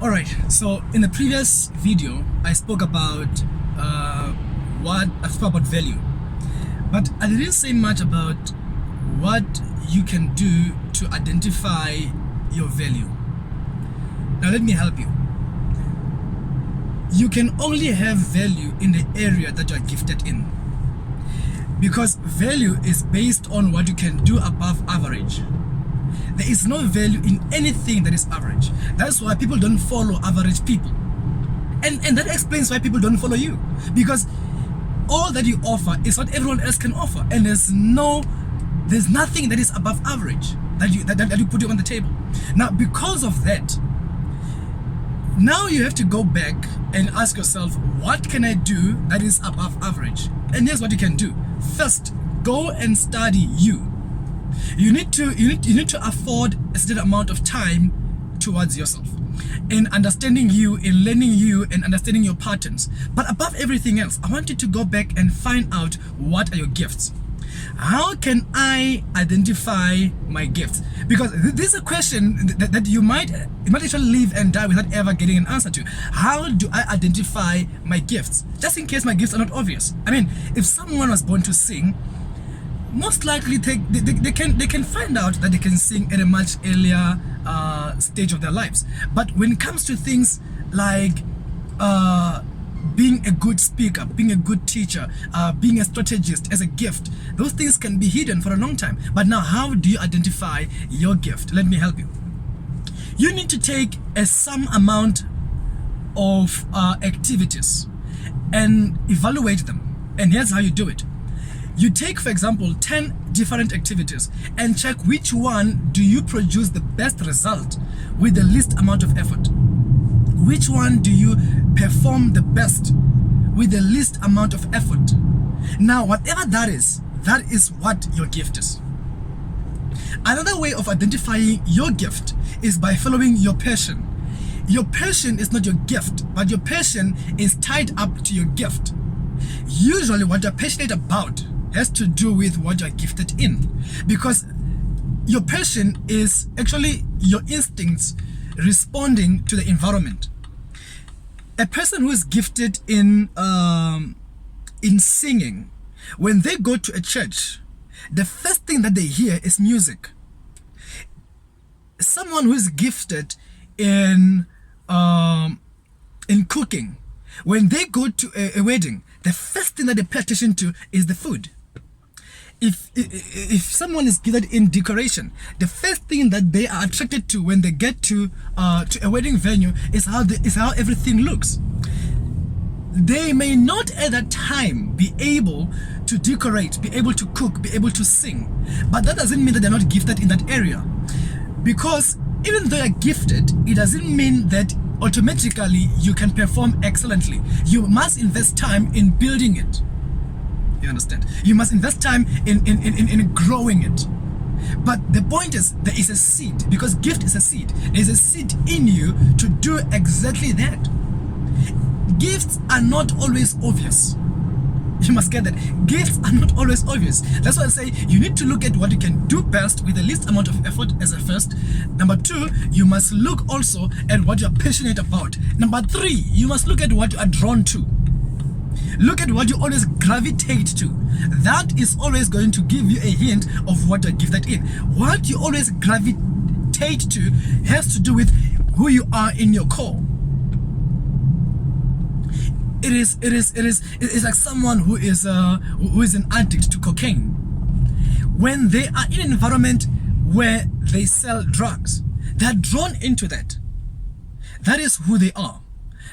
Alright, so in the previous video I spoke about value, but I didn't say much about what you can do to identify your value. Now let me help you. You can only have value in the area that you are gifted in, because value is based on what you can do above average. There is no value in anything that is average. That's why people don't follow average people. And that explains why people don't follow you. Because all that you offer is what everyone else can offer. And there's nothing that is above average that you put on the table. Now, because of that, now you have to go back and ask yourself, what can I do that is above average? And here's what you can do. First, go and study you. You need to afford a certain amount of time towards yourself, in understanding you, in learning you, and understanding your patterns. But above everything else, I want you to go back and find out, what are your gifts? How can I identify my gifts? Because this is a question that you might actually live and die without ever getting an answer to. How do I identify my gifts? Just in case my gifts are not obvious. I mean, if someone was born to sing, most likely they can find out that they can sing at a much earlier stage of their lives. But when it comes to things like being a good speaker, being a good teacher, being a strategist as a gift, those things can be hidden for a long time. But now, how do you identify your gift? Let me help you. You need to take some amount of activities and evaluate them. And here's how you do it. You take, for example, 10 different activities and check which one do you produce the best result with the least amount of effort. Which one do you perform the best with the least amount of effort? Now, whatever that is what your gift is. Another way of identifying your gift is by following your passion. Your passion is not your gift, but your passion is tied up to your gift. Usually what you're passionate about has to do with what you're gifted in, because your passion is actually your instincts responding to the environment. A person who is gifted in singing, when they go to a church, the first thing that they hear is music. Someone who is gifted in cooking, when they go to a wedding, the first thing that they pay attention to is the food. If someone is gifted in decoration, the first thing that they are attracted to when they get to a wedding venue is how everything looks. They may not at that time be able to decorate, be able to cook, be able to sing, but that doesn't mean that they're not gifted in that area. Because even though you're gifted, it doesn't mean that automatically you can perform excellently. You must invest time in building it. You understand? You must invest time in growing it. But the point is, there is a seed, because gift is a seed. There is a seed in you to do exactly that. Gifts are not always obvious. You must get that. Gifts are not always obvious. That's why I say you need to look at what you can do best with the least amount of effort as a first. Number two, you must look also at what you're passionate about. Number three, you must look at what you are drawn to. Look at what you always gravitate to. That is always going to give you a hint of what you're gifted in. What you always gravitate to has to do with who you are in your core. It is like someone who is an addict to cocaine. When they are in an environment where they sell drugs, they are drawn into that. That is who they are.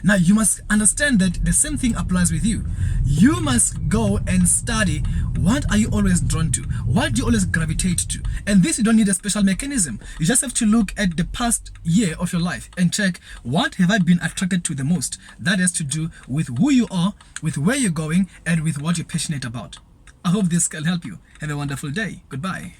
Now, you must understand that the same thing applies with you. You must go and study, what are you always drawn to? What do you always gravitate to? And this, you don't need a special mechanism. You just have to look at the past year of your life and check, what have I been attracted to the most? That has to do with who you are, with where you're going, and with what you're passionate about. I hope this can help you. Have a wonderful day. Goodbye.